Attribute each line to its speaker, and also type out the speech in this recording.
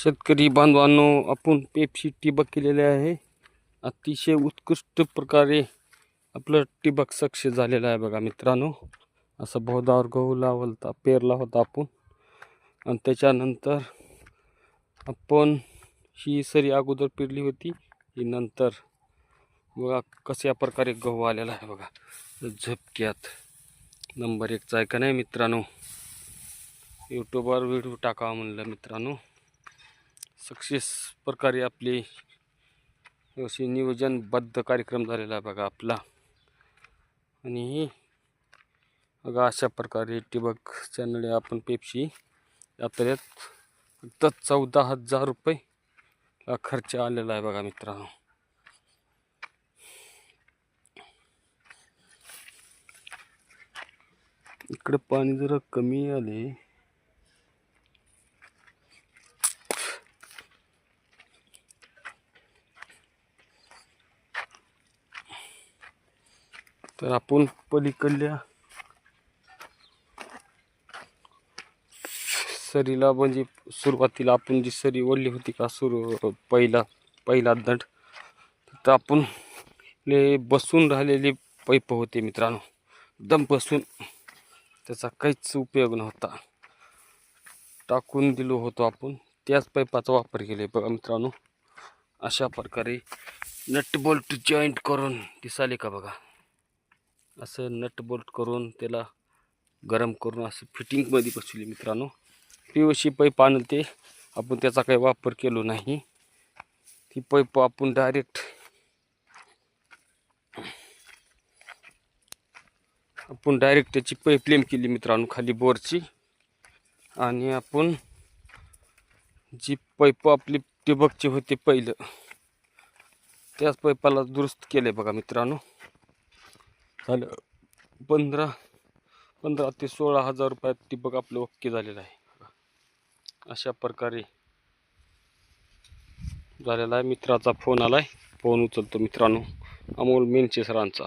Speaker 1: शेतकरी बांधवांनो, आपण पेप्सी ठिबक केलेले आहे. अतिशय उत्कृष्ट प्रकारे आपलं ठिबक सक्सेस झालेलं आहे बघा मित्रांनो. असं बहुदावर गहू लावलता पेरला होता आपण, आणि त्याच्यानंतर आपण ही सरी अगोदर पेरली होती. ही नंतर बघा कशा प्रकारे गहू आलेला आहे बघा. झपक्यात नंबर 1चा आहे का नाही मित्रांनो. यूट्यूबवर व्हिडिओ टाकावा म्हणलं मित्रांनो. सक्सेस प्रकारे आपली अशी नियोजनबद्ध कार्यक्रम झालेला आहे बघा आपला. आणि बघा अशा प्रकारे ठिबक चॅनल आपण पेप्सी यात्रेत फक्त 14,000 रुपये खर्च आलेला आहे बघा मित्रांनो. इकडे पाणी जरा कमी आले. तर आपण पलीकडल्या सरीला म्हणजे सुरुवातीला आपण जी सरी ओढली होती का पहिला दंड, तर आपण बसून राहिलेले पैप होते मित्रांनो. एकदम बसून त्याचा काहीच उपयोग नव्हता. टाकून दिलो होतो आपण, त्याच पैपाचा वापर केले बघा मित्रांनो. अशा प्रकारे नट बोल्ट जॉईंट करून दिसाले का बघा. असं नट बोल्ट करून त्याला गरम करून असं फिटिंगमध्ये बसवली मित्रांनो. PVC पाईप आणून ते आपण त्याचा काही वापर केलो नाही. ती पाईप आपण डायरेक्ट त्याची पाईपलाईन केली मित्रांनो खाली बोरची. आणि आपण जी पाईप आपली ठिबकची होते पहिलं, त्याच पाईपाला दुरुस्त केले बघा मित्रांनो. झालं 15 ते 16,000 रुपयात ठिबक आपलं ओके झालेलं आहे. अशा प्रकारे झालेला आहे. मित्राचा फोन आलाय, फोन उचलतो मित्रांनो. अमोल मेनचे सरांचा.